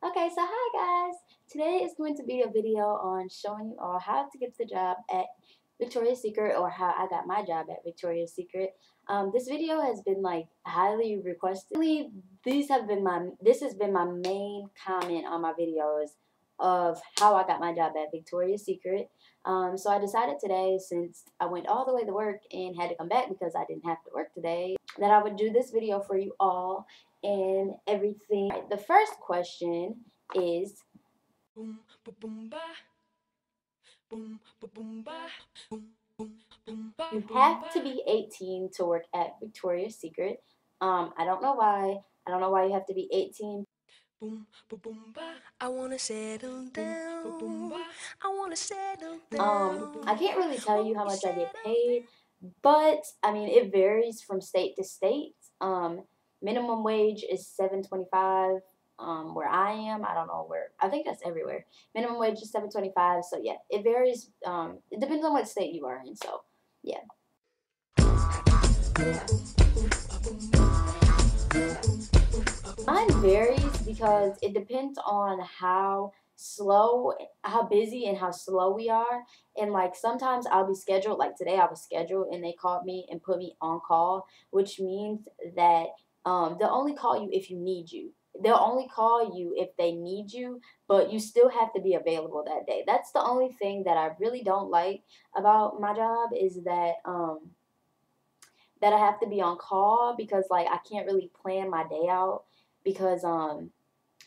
Okay, so hi guys. Today is going to be a video on showing you all how to get the job at Victoria's Secret or how I got my job at Victoria's Secret. This video has been like highly requested. Really, this has been my main comment on my videos of how I got my job at Victoria's Secret. So I decided today, since I went all the way to work and had to come back because I didn't have to work today, that I would do this video for you all and everything. The first question is, Boom, ba boom ba. Boom, ba boom ba. Boom, boom, boom ba. you have to be 18 to work at Victoria's Secret. I don't know why. I don't know why you have to be 18. Boom, ba boom ba. I wanna settle down. Ba boom ba. I wanna settle down. I can't really tell you how much I get paid, but I mean it varies from state to state. Minimum wage is $7.25. Where I am, I don't know where. I think that's everywhere. Minimum wage is $7.25. So yeah, it varies. It depends on what state you are in. So yeah. Mine varies because it depends on how busy and how slow we are. And like sometimes I'll be scheduled, like today I was scheduled and they called me and put me on call, which means that they'll only call you if you need you. They'll only call you if they need you, but you still have to be available that day. That's the only thing that I really don't like about my job is that I have to be on call because like I can't really plan my day out because I'm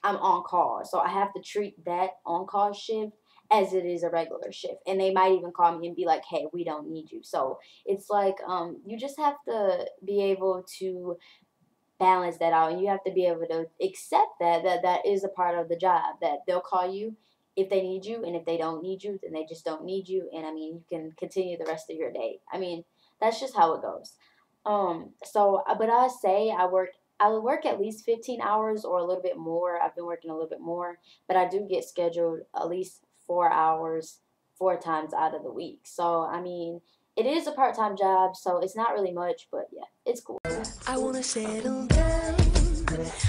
on call. So I have to treat that on call shift as it is a regular shift. And they might even call me and be like, "Hey, we don't need you." So it's like you just have to be able to balance that out, and you have to be able to accept that is a part of the job, that they'll call you if they need you, and if they don't need you, then they just don't need you. And I mean, you can continue the rest of your day. I mean, that's just how it goes. But I say I work at least 15 hours or a little bit more. I've been working a little bit more, but I do get scheduled at least 4 hours 4 times out of the week. So I mean, it is a part-time job, so it's not really much, but yeah, it's cool. I wanna settle down.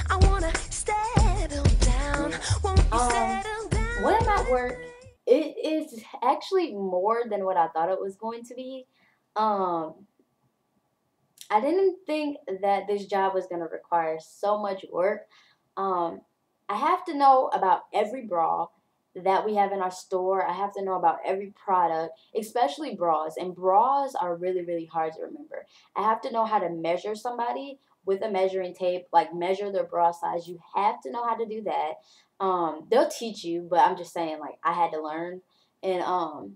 I wanna settle down. Won't you settle down? When I'm at work, it is actually more than what I thought it was going to be. Um, I didn't think that this job was going to require so much work. Um, I have to know about every bra that we have in our store. I have to know about every product, especially bras. And bras are really, really hard to remember. I have to know how to measure somebody with a measuring tape, like measure their bra size. You have to know how to do that. They'll teach you, but I'm just saying, like, I had to learn. And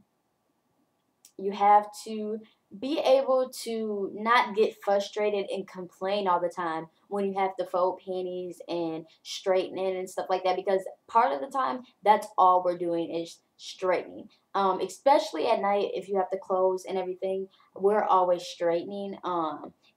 you have to be able to not get frustrated and complain all the time when you have to fold panties and straighten it and stuff like that, because part of the time that's all we're doing is straightening. Especially at night, if you have to close and everything, we're always straightening.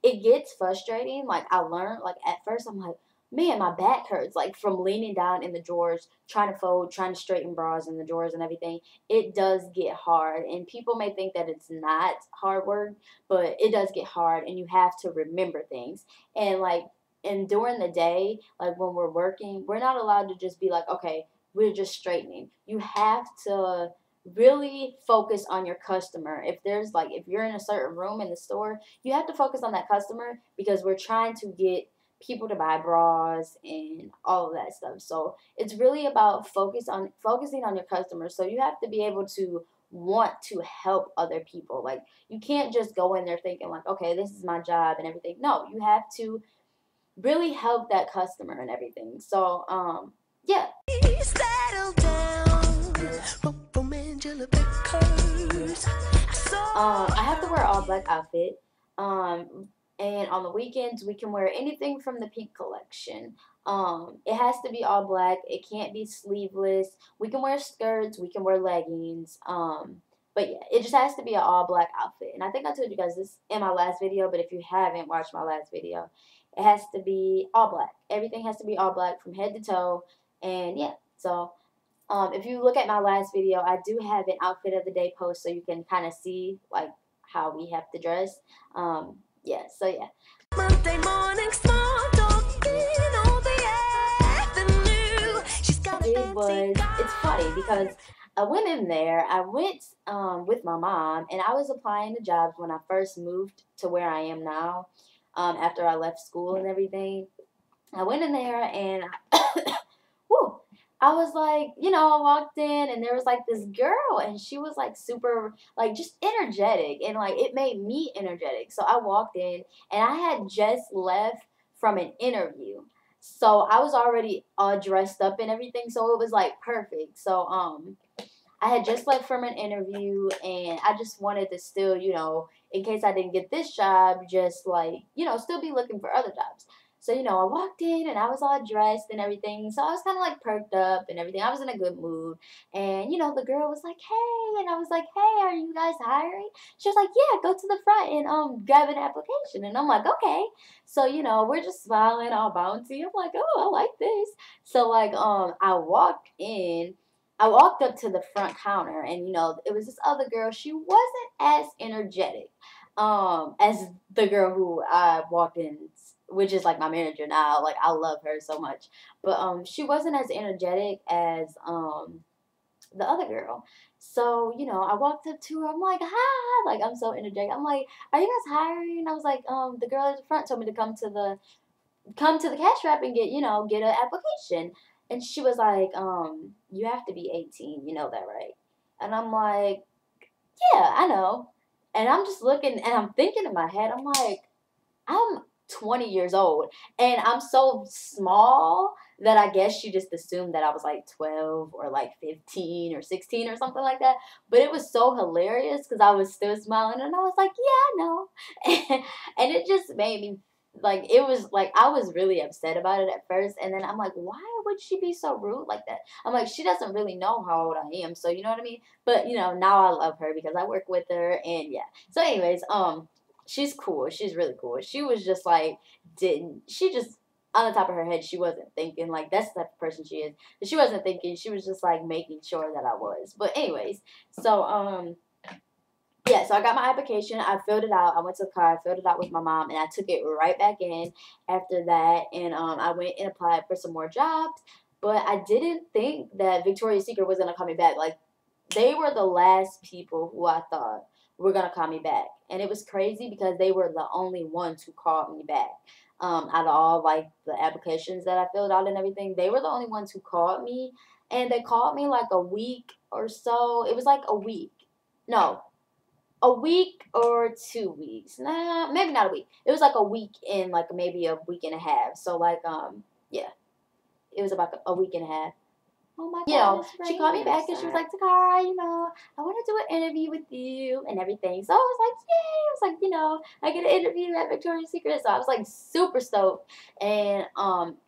It gets frustrating. Like I learned, like at first I'm like, man, my back hurts, like from leaning down in the drawers, trying to fold, trying to straighten bras in the drawers and everything. It does get hard, and people may think that it's not hard work, but it does get hard, and you have to remember things. And during the day, like when we're working, we're not allowed to just be like, okay, we're just straightening. You have to really focus on your customer. If you're in a certain room in the store, you have to focus on that customer because we're trying to get people to buy bras and all of that stuff. So it's really about focusing on your customers. So you have to be able to want to help other people. Like you can't just go in there thinking like, okay, this is my job and everything. No, you have to really help that customer and everything. So yeah. Settle down. From Angela Baker's. I have to wear all black outfit. And on the weekends we can wear anything from the pink collection. It has to be all black. It can't be sleeveless. We can wear skirts. We can wear leggings. But yeah, it just has to be an all black outfit. And I think I told you guys this in my last video, but if you haven't watched my last video, it has to be all black. Everything has to be all black from head to toe. And yeah, so if you look at my last video, I do have an outfit of the day post so you can kind of see like how we have to dress. Yeah, so yeah. Monday morning, small talk in all the avenue. She's got it was, it's funny because I went in there, I went with my mom, and I was applying to jobs when I first moved to where I am now, after I left school and everything. I went in there and whew, I was like, I walked in and there was like this girl and she was like super, like just energetic and like it made me energetic. So I walked in and I had just left from an interview. So I was already all dressed up and everything. So it was like perfect. So, I had just left from an interview and I just wanted to still, in case I didn't get this job, just like, still be looking for other jobs. So, I walked in and I was all dressed and everything. So I was kind of like perked up and everything. I was in a good mood. And, the girl was like, hey. And I was like, hey, are you guys hiring? She was like, yeah, go to the front and grab an application. And I'm like, okay. So, we're just smiling all bouncy. I'm like, oh, I like this. So like I walked up to the front counter and it was this other girl. She wasn't as energetic as the girl who I walked in, which is like my manager now. Like I love her so much. But she wasn't as energetic as the other girl. So, I walked up to her. I'm like, hi. Like I'm so energetic. I'm like, are you guys hiring? I was like, the girl at the front told me to come to the cash wrap and get an application. And she was like, you have to be 18, you know that, right? And I'm like, yeah, I know. And I'm just looking and I'm thinking in my head, I'm like, I'm 20 years old and I'm so small that I guess she just assumed that I was like 12 or like 15 or 16 or something like that. But it was so hilarious because I was still smiling and I was like, yeah, I know. And it just made me like, it was like, I was really upset about it at first. And then I'm like, why would she be so rude like that? I'm like, she doesn't really know how old I am. So, you know what I mean? But, now I love her because I work with her and yeah. So anyways, she's cool. She's really cool. She was just like, she just, on the top of her head, she wasn't thinking, like, that's the type of person she is. But she wasn't thinking, she was just, like, making sure that I was. But anyways, so, yeah, so I got my application. I filled it out. I went to the car. I filled it out with my mom, and I took it right back in after that. And I went and applied for some more jobs. But I didn't think that Victoria's Secret was going to call me back. Like, they were the last people who I thought were going to call me back. And it was crazy because they were the only ones who called me back. Out of all, like, the applications that I filled out and everything, they were the only ones who called me. And they called me, like, a week or so. It was, like, a week. No, a week or 2 weeks. Nah, maybe not a week. It was like a week and like maybe a week and a half. So like yeah, it was about a week and a half. Oh my God, she called me back and she was like, Takara, I want to do an interview with you and everything. So I was like, yay. I was like, I get an interview at Victoria's Secret. So I was like super stoked. And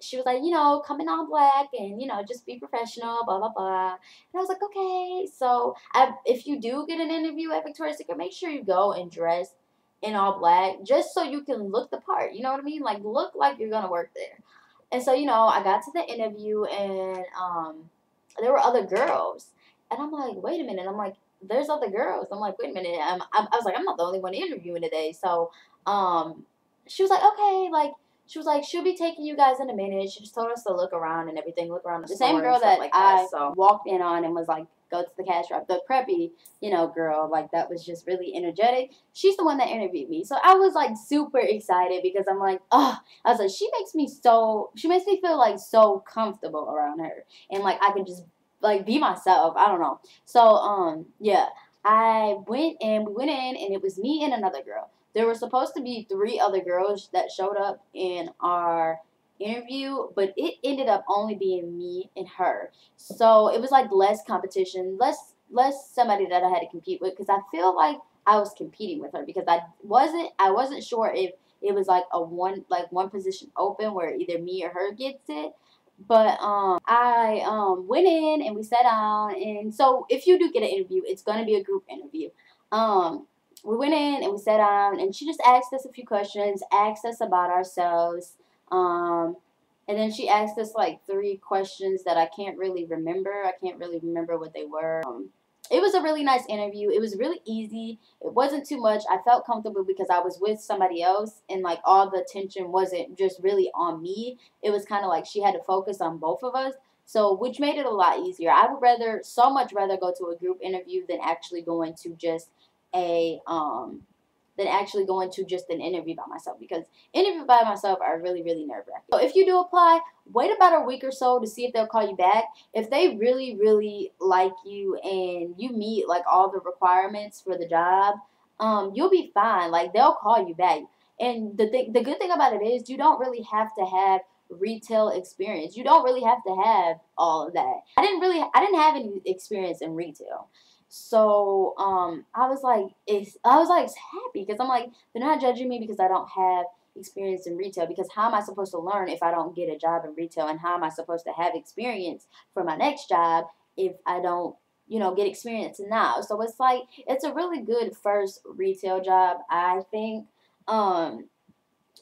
she was like, come in all black and, just be professional, blah, blah, blah. And I was like, okay. So if you do get an interview at Victoria's Secret, make sure you go and dress in all black just so you can look the part. You know what I mean? Like, look like you're going to work there. And so, I got to the interview and there were other girls. And I'm like, wait a minute. I'm like, there's other girls. I'm like, wait a minute. I was like, I'm not the only one interviewing today. So she was like, okay. Like, she was like, she'll be taking you guys in a minute. She just told us to look around and everything, look around the same girl that like I walked in on and was like, go to the cash wrap. The preppy, girl, like that was just really energetic. She's the one that interviewed me. So I was like super excited because I'm like, oh, I was like, she makes me feel like so comfortable around her. And like I could just like be myself. I don't know. So yeah. We went in and it was me and another girl. There were supposed to be 3 other girls that showed up in our interview, but it ended up only being me and her. So it was like less competition, less somebody that I had to compete with because I feel like I was competing with her because I wasn't sure if it was like one position open where either me or her gets it. But I went in and we sat down, and so if you do get an interview, it's gonna be a group interview. We went in and we sat down, and she just asked us a few questions, asked us about ourselves, and then she asked us like 3 questions that I can't really remember. I can't really remember what they were. It was a really nice interview. It was really easy. It wasn't too much. I felt comfortable because I was with somebody else and like all the attention wasn't just really on me. It was kind of like she had to focus on both of us. So, which made it a lot easier. I would rather, so much rather go to a group interview than actually going to just a an interview by myself, because interview by myself are really, really nerve-wracking. So if you do apply, wait about a week or so to see if they'll call you back. If they really, really like you and you meet like all the requirements for the job, you'll be fine. Like, they'll call you back. And the good thing about it is you don't really have to have retail experience. You don't really have to have all of that. I didn't have any experience in retail. So I was like happy because I'm like, they're not judging me because I don't have experience in retail, because how am I supposed to learn if I don't get a job in retail, and how am I supposed to have experience for my next job if I don't, get experience now? So it's like, it's a really good first retail job, I think. Um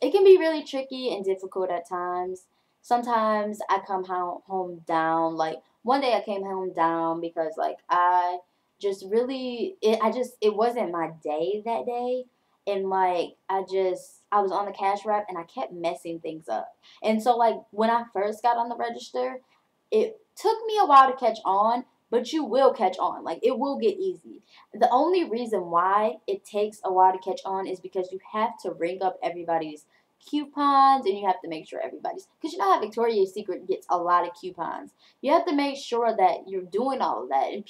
it can be really tricky and difficult at times. Sometimes I come home down. Like, one day I came home down because like I just really it wasn't my day that day, and like I was on the cash wrap and I kept messing things up. And so like when I first got on the register, it took me a while to catch on, but you will catch on. Like, it will get easy. The only reason why it takes a while to catch on is because you have to ring up everybody's coupons, and you have to make sure everybody's, because you know how Victoria's Secret gets a lot of coupons. You have to make sure that you're doing all of that, and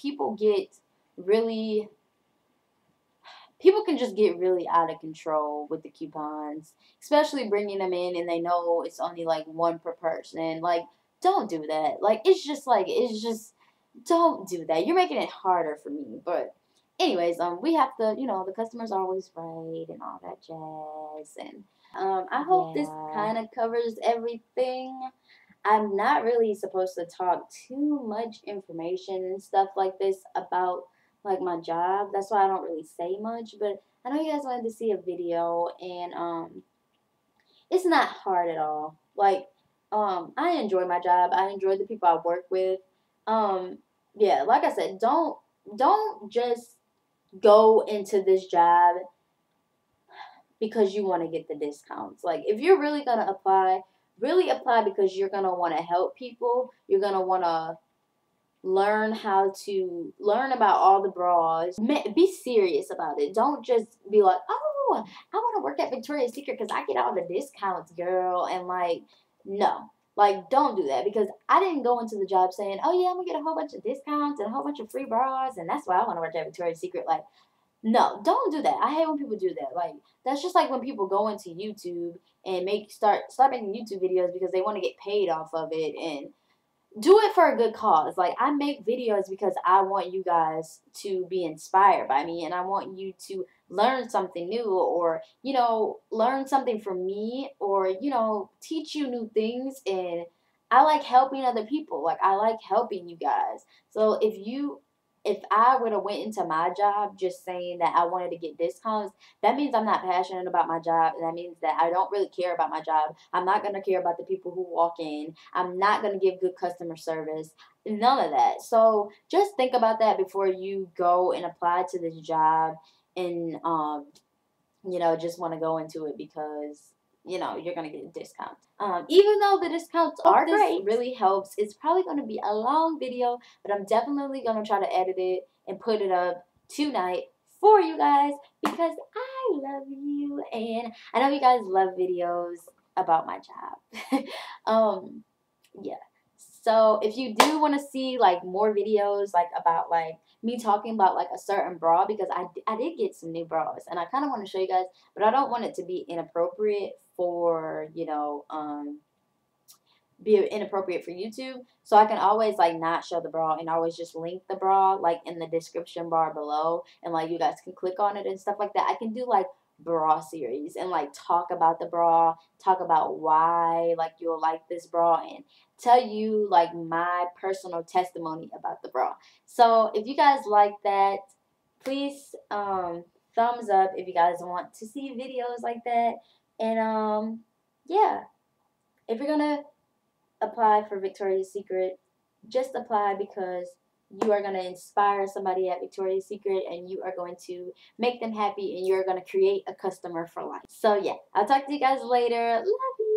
really people can just get really out of control with the coupons, especially bringing them in and they know it's only like one per person. Like, don't do that. Like, it's just don't do that. You're making it harder for me. But anyways, we have to, the customer's always right and all that jazz. And I hope this kind of covers everything. I'm not really supposed to talk too much information and stuff like this about like my job. That's why I don't really say much. But I know you guys wanted to see a video, and it's not hard at all. Like, I enjoy my job. I enjoy the people I work with. Um, yeah, like I said, don't just go into this job because you want to get the discounts. Like, if you're really gonna apply, really apply because you're gonna want to help people. You're gonna want to learn about all the bras. Be serious about it. Don't just be like, oh, I want to work at Victoria's Secret because I get all the discounts, girl. And like, no. Like, don't do that, because I didn't go into the job saying, oh yeah, I'm gonna get a whole bunch of discounts and a whole bunch of free bras, and that's why I want to work at Victoria's Secret. Like, no, don't do that. I hate when people do that. Like, that's just like when people go into YouTube and start making YouTube videos because they want to get paid off of it, and do it for a good cause. Like, I make videos because I want you guys to be inspired by me, and I want you to learn something new, or learn something from me, or teach you new things. And I like helping other people. Like, I like helping you guys. So if I would have went into my job just saying that I wanted to get discounts, that means I'm not passionate about my job, and that means that I don't really care about my job. I'm not going to care about the people who walk in. I'm not going to give good customer service. None of that. So just think about that before you go and apply to this job, and just want to go into it because you're gonna get a discount. Even though the discounts are great, really helps. It's probably gonna be a long video, but I'm definitely gonna try to edit it and put it up tonight for you guys, because I love you, and I know you guys love videos about my job. Yeah. So if you do want to see like more videos like about like me talking about like a certain bra, because I did get some new bras and I kind of want to show you guys, but I don't want it to be inappropriate for be inappropriate for YouTube. So I can always like not show the bra and always just link the bra like in the description bar below, and like you guys can click on it and stuff like that. I can do like bra series and like talk about the bra, talk about why like you'll like this bra, and tell you like my personal testimony about the bra. So if you guys like that, please thumbs up if you guys want to see videos like that. And yeah, if you're gonna apply for Victoria's Secret, just apply because you are going to inspire somebody at Victoria's Secret, and you are going to make them happy, and you're going to create a customer for life. So yeah, I'll talk to you guys later. Love you.